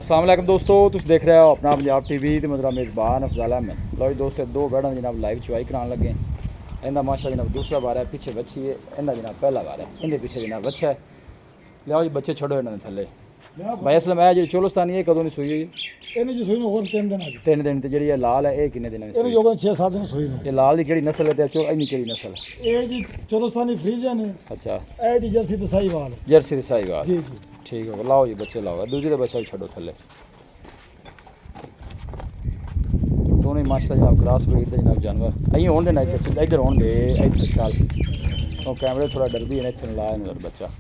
अस्सलाम वालेकुम दोस्तों, तुम देख रहे हो अपना पंजाब टीवी तो मेरा मेज़बान अफजाल अहमद। लो जी दोस्तों, दो बैड़ा जनाब लाइव चुवाई कराने लगे। इनका माशा जनाब दूसरा बार है, पीछे बच्ची है। इनका जनाब पहला बार है, इनके पीछे जनाब बच्चा है। लियाओ जी बच्चे छोड़ो इन्होंने थले। भाई असलम है जी चोलस्तानी है, कदों नहीं सूई हुई? ਇਹਨੂੰ ਜੀ ਸੂਈ ਨੂੰ ਹੋਰ 3 ਦਿਨ ਆ ਗਏ। 3 दिन। तो जी ये लाल है, ये कितने दिन ਇਹਨੂੰ ਯੋਗਾ 6-7 ਦਿਨ ਸੂਈ ਨੂੰ। ये लाल की केड़ी नस्ल है ते चो इन्नी केड़ी नस्ल? ਇਹ ਜੀ ਚੋਲਸਤਾਨੀ ਫਰੀਜ਼ਨ ਹੈ। अच्छा, ਇਹ ਜੀ ਜਰਸੀ ਤੇ ਸਾਹੀਵਾਲ। जर्सी दी साहीवाल। ਜੀ ਜੀ ठीक है, लाओ जी बच्चे लाओ, दूसरे का बच्चा भी छोड़ो थले। दोनों ही माशा जनाब क्रॉस ब्रीड के जनाब जानवर अं होने देना, इधर होने दे, इधर चल तो कैमरे थोड़ा डरदी है, इतने लाया नहीं बच्चा।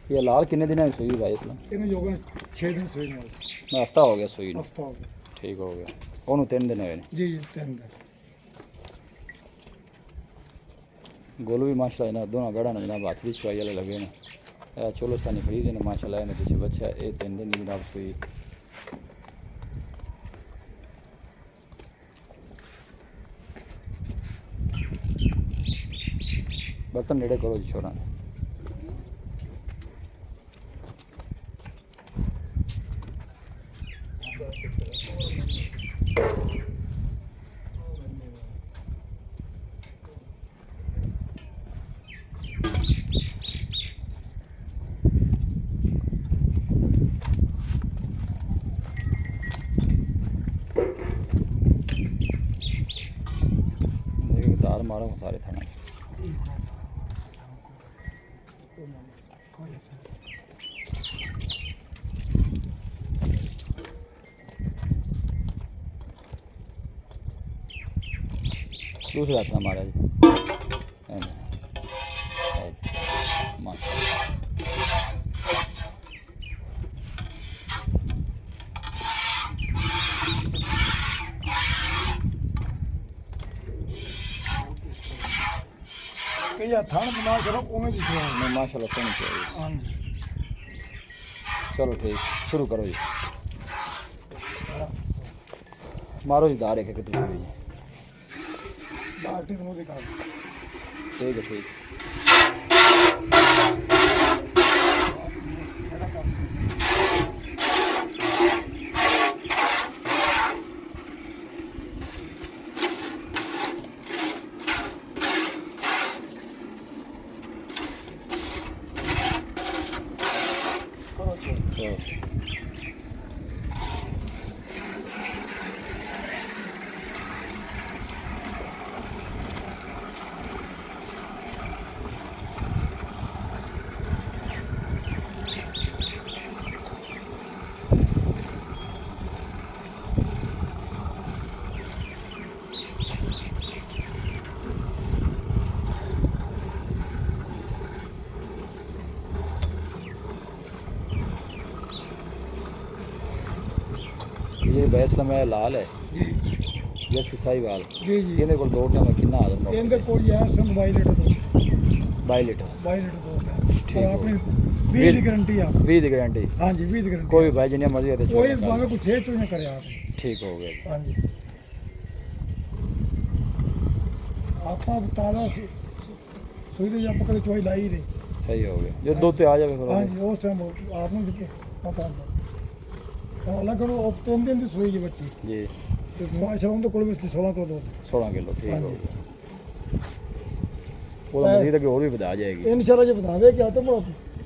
ये लाल कितने दिन है सुई भाई इसमें? ਇਹਨੂੰ ਯੋਗਾ 6 ਦਿਨ ਸੂਈ ਨੂੰ। मैं हफ्ता हो गया सुई नूं। ਹਫਤਾ ਹੋ ਗਿਆ। ठीक हो गया, ਉਹਨੂੰ 3 दिन हुए ने। ਜੀ ਜੀ 3 ਦਿਨ। गोलू भी माशाल्लाह ना दोनों गड़ा ने जनाब हाथ की चुवाई वाले लगे ने। चोलस्तानी खरीद ने माशाल्लाह, इन्हें पीछे बच्चा है, ये 3 दिन की जनाब सुई। बर्तन नेड़े करो जी छोरा। तार मारो सारे थाना। दूसरा हाथ मारा जी। ਕਈ ਹੱਥਾਂ ਨੂੰ ਬਣਾ ਕਰੋ ਉਵੇਂ ਦੀ ਸੂਈ। नहीं माशाल्लाह सोनी चाहिए। ਹਾਂਜੀ चलो ठीक, शुरू करो जी। मारो जी दार एक दूसरी भी। ਬਾਲਟੀ ਨੂੰ ਦਿਖਾ। ठीक है ठीक। चलो। ये बैसला में लाल है, ਜੀ जैसी साहीवाल। ਜੀ ਜੀ ਇਹਦੇ ਕੋਲ 2 ਟਾਈਮ ਕਿੰਨਾ ਆ ਜਾਂਦਾ? ਇਹਦੇ ਕੋਲ ਯਾਰ ਸੰ 22 ਲੀਟਰ ਦੋ 22 ਲੀਟਰ। 22 ਲੀਟਰ ਦੋ ਟਾਈਮ। ਠੀਕ ਪਰ ਹੋ ਆਪਣੀ 20 ਦੀ ਗਾਰੰਟੀ ਆ। 20 ਦੀ ਗਾਰੰਟੀ। ਹਾਂਜੀ 20 ਦੀ ਗਾਰੰਟੀ। कोई भी भाई जिन्हें मर्जी आते ਕੋਈ ਭਾਵੇਂ ਕੋਈ ਛੇ ਚੋਂ ਕਰਿਆ ਤੇ। ठीक हो गया। ਹਾਂਜੀ ਆਪਾਂ ਤਾਜ਼ਾ ਸੂਈ ਦੇ ਆਪਾਂ ਕਦੇ ਚੋਈ ਲਾਈ ਨਹੀਂ। सही हो गया, जो दो ते आ जावे फिर। ਹਾਂਜੀ ਉਸ ਟਾਈਮ ਆਪ ਨੂੰ ਪਤਾ ਹੁੰਦਾ। ਹਾਲਾਂਕਿ ਉਹ 3 ਦਿਨ ਦੀ ਸੂਈ ਜੀ ਬੱਚੀ जी ਤੇ ਮਾਸ਼ਾਅੱਲਾ ਉਹਦੇ ਕੋਲ ਵੀ 16 ਕਿਲੋ ਦੁੱਧ। 16 किलो। ठीक हाँ हो जी। गया, वो तो मजीद अगे और भी बता जाएगी। ਇਨਸ਼ਾਅੱਲਾ ਜੇ ਬਤਾਵੇ ਕਿ ਆ ਤਾਂ ਬੜਾ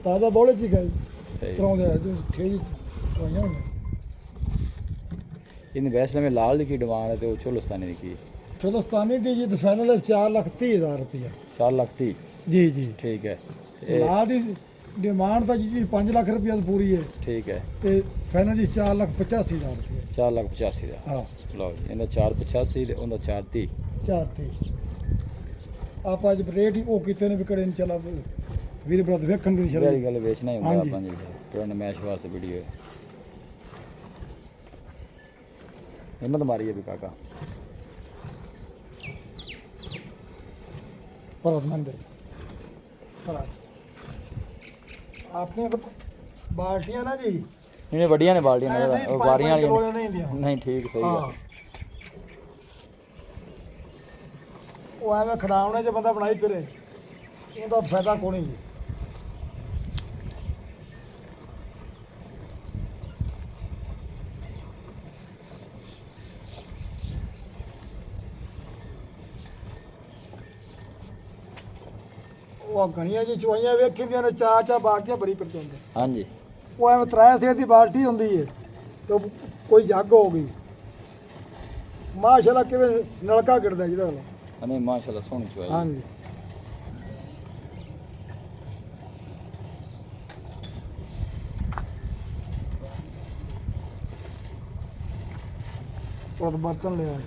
ਤਾਜ਼ਾ ਬੋਲੇ ਜੀ ਗਈ सही। ਤਰਾਉਂਦੇ ਆ ਜੋ ਠੇਜ ਹੋਈਆਂ ਹੁੰਦੀਆਂ। इन वैसले में लाल की डिमांड है, तो चोलस्तानी की ਚੋਲਸਤਾਨੀ ਦੀ ਜੀ ਫਾਈਨਲ 4,30,000 ਰੁਪਇਆ। 4 लाख 30। ਜੀ ਜੀ ठीक है। ਲਾ ਦੀ ਡਿਮਾਂਡ ਤਾਂ ਜੀ 5 ਲੱਖ ਰੁਪਇਆ ਤਾਂ ਪੂਰੀ ਹੈ ठीक है, ਤੇ ਫਾਈਨਲ ਜੀ 4,85,000 ਰੁਪਇਆ। 4,85,000 ਦਾ। ਹਾਂ लो जी, इन्हें 4,85 ਤੇ ਉਹਦਾ 4,30। 4,30 ਆਪਾਂ ਅੱਜ ਰੇਟ ਹੀ ਉਹ ਕੀਤੇ ਨੇ ਵਿਕੜੇ ਨਹੀਂ ਚਲਾ ਵੀਰ ਬਰਾਦਰ ਵੇਖਣ ਦੀ ਸ਼ਰਤ। ਜਿਹੜੀ ਗੱਲ ਵੇਚਣਾ ਹੀ ਹੁੰਦਾ ਹਾਂਜੀ। ਆਪਾਂ ਜੀ ਪੁਰਾਣੇ ਮੈਚ ਵਾਸਤੇ ਵੀਡੀਓ ਹੈ। हिम्मत मारी है भी काका। ਭਰਤ ਮੰਡੇ ਭਰਾ ਆਪਣੀਆਂ ਤਾਂ ਬਾਲਟੀਆਂ ਨਾ ਜੀ ਇਹਨੇ ਵੱਡੀਆਂ ਨੇ ਬਾਲਟੀਆਂ ਨਹੀਂ, ਨੇ ਪੰਜ- ਉਹ ਵਾਰੀਆਂ ਪੰਜ ਵਾਲੀਆਂ ਕਿਲੋ ਨਹੀਂ ਹੁੰਦੀਆਂ। ਨਹੀਂ ਠੀਕ ਸਹੀ ਹਾਂ ਹੈ ਉਹ ਐਵੇਂ ਖੜਾਉਣੇ ਜੇ ਬੰਦਾ ਬਣਾਈ ਫਿਰੇ ਉਹਦਾ ਫਾਇਦਾ ਕੋਈ ਨਹੀਂ ਜੀ। ਉਹ ਗਣੀਆਂ ਜੀ ਚੁਆਈਆਂ ਵੇਖੀਆਂ ਨੇ ਚਾਰ ਚਾਰ ਬਾਲਟੀਆਂ ਬੜੀ ਪਿੱਟ ਹੁੰਦੇ ਹਾਂਜੀ ਉਹ ਐਵੇਂ ਤਰਾਇਆ ਸੇਰ ਦੀ ਬਾਲਟੀ ਹੁੰਦੀ ਏ ਤੇ ਉਹ ਕੋਈ ਜੱਗ ਹੋ ਗਈ ਮਾਸ਼ਾਅੱਲਾ ਕਿਵੇਂ ਨਲਕਾ ਗਿਰਦਾ ਜਿਹਦਾ ਨਾਲ। ਨਹੀਂ ਮਾਸ਼ਾਅੱਲਾ ਸੋਹਣੀ ਚੁਆਈ ਹਾਂਜੀ ਉਹ ਬਰਤਨ ਲਿਆ ਹੈ।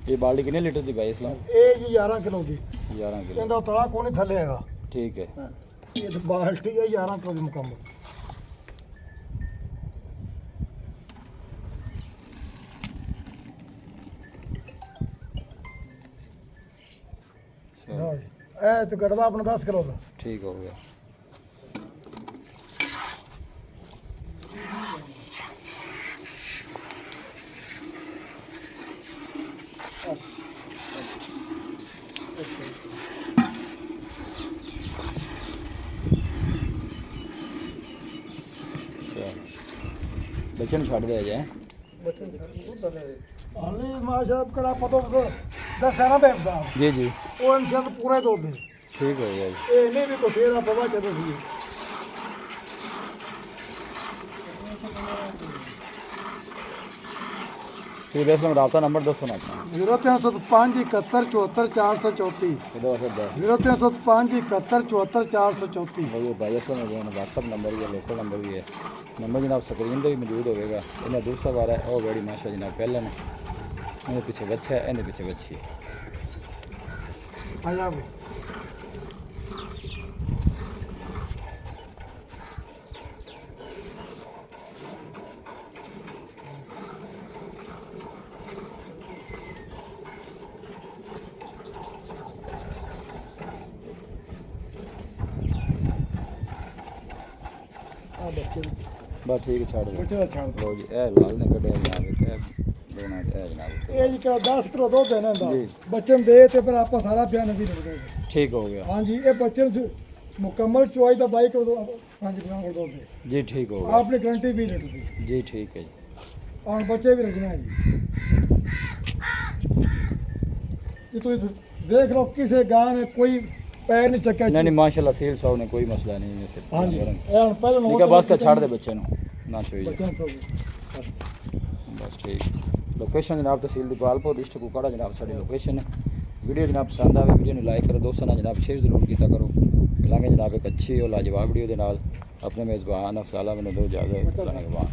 ਇਹ ਬਾਲਟੀ ਕਿੰਨੇ ਲੀਟਰ ਦੀ ਬਾਈ ਇਸਲਾਮ ਇਹ ਜੀ 11 ਕਿਲੋ ਦੀ 11 ਕਿਲੋ ਕਹਿੰਦਾ ਤਲਾ ਕੋਈ ਨਹੀਂ ਥੱਲੇ ਹੈਗਾ ਠੀਕ ਹੈ ਇਹ ਤਾਂ ਬਾਲਟੀ ਹੈ 11 ਕਿਲੋ ਦੀ ਮੁਕੰਮਲ। ਚਲੋ, ਲਓ ਜੀ ਇਹ ਤੇ ਗੜਵਾ ਆਪਣਾ 10 ਕਿਲੋ ਦਾ। ਠੀਕ ਹੋ ਗਿਆ ਚਲੋ। ਬੱਚੇ ਨੂੰ ਛੱਡ ਦੇ ਜੇ ਹਾਲੇ ਮਾਸ਼ਾਅੱਲਾ ਕੜਾ ਪਤੋ ਦੱਸਿਆ ਨਾ ਬੇਬਦਾ ਜੀ ਜੀ ਉਹ ਇਨਸ਼ਾਅੱਲਾ ਪੂਰਾ ਹੀ ਦੁੱਧ ਹੈ। ਠੀਕ ਹੋ ਗਿਆ ਜੀ ਇਹ ਨਹੀਂ ਵੀ ਕੋਈ ਫੇਰ ਆਪਾਂ ਬਾਅਦ ਚ ਦੱਸੀਏ। ਠੀਕ ਹੈ ਇਸਲਾਮ ਰਾਬਤਾ ਨੰਬਰ ਦੱਸੋ ਨਾ ਆਪਣਾ 0305 71 74 434 ਇਹਦਾ ਵਾਸਤੇ ਦਾ 0305 71 74 434 भाई भाई असल में जो है व्हाट्सअप नंबर भी है लोकल नंबर भी है नंबर जनाब स्क्रीन पे भी मौजूद होगा इन्हें दूसरा बार है और बड़ी माशा जनाब पहले ने इन्हें पीछे बच्चा है इन्हें पीछे बच्ची है ਆ ਜਾ ਬਈ। ਆ ਬੱਚੇ बस ठीक है छाड़ दो ਬੱਚੇ ਦਾ ਛੱਡ ਦਿਓ। लो जी ए लाल ने कटे जनाब ए दोनों ए जनाब ਇਹ ਜੀ ਕਿਹੜਾ 10 ਕਿਲੋ ਦੁੱਧ ਹੈ ਨਾ ਦਾ ਜੀ। ਬੱਚੇ ਨੂੰ ਦੇ ਤੇ ਫਿਰ ਆਪਾਂ ਸਾਰਾ ਬਿਆਨ ਨਹੀਂ ਲੱਗਦਾ। ठीक हो गया ਹਾਂਜੀ ਇਹ ਬੱਚੇ ਨੂੰ ਮੁਕੰਮਲ ਚੁਆਈ ਦਾ 22 ਕਿਲੋ 5 ਕਿਲੋ ਦੁੱਧ ਹੈ। जी ठीक हो गया ਆਪਣੀ ਗਰੰਟੀ 20 ਲੀਟਰ ਦੀ। जी ठीक है जी ਹੁਣ ਬੱਚੇ ਵੀ ਰੱਖਣਾ ਹੈ ਜੀ। ਇਹ ਤੁਸੀਂ ਦੇਖ ਲਓ ਕਿਸੇ ਗਾਂ ਨੇ ਕੋਈ ਪੈਰ ਨਹੀਂ ਚੱਕਿਆ। नहीं नहीं माशाल्लाह सेल साहब ने कोई मसला नहीं है सिर्फ ਹਾਂਜੀ ਇਹ ठीक ਹੁਣ ਪਹਿਲਾਂ ਨੂੰ है बस का छाड़ दे बच्चे नु ना छोड़ ਬੱਚੇ ਨੂੰ ਪ੍ਰੋਬਲਮ। बस ठीक लोकेशन जनाब तहसील दीपालपुर डिस्ट्रिक्ट कुकाड़ा जनाब साड़ी लोकेशन वीडियो जनाब पसंद आवे वीडियो ਨੂੰ ਲਾਈਕ ਕਰੋ ਦੋਸਤਾਂ ਨਾਲ ਜਨਾਬ ਸ਼ੇਅਰ ਜ਼ਰੂਰ ਕੀਤਾ ਕਰੋ ਮਿਲਾਂਗੇ ਜਨਾਬ ਇੱਕ ਅੱਛੀ ਔਰ ਲਾਜਵਾਬ ਵੀਡੀਓ ਦੇ ਨਾਲ ਆਪਣੇ ਮੇਜ਼ਬਾਨ ਅਫਸਾਲਾ ਮੈਨੂੰ ਦੋ ਇਜਾਜ਼ਤ ਧੰਨਵਾਦ।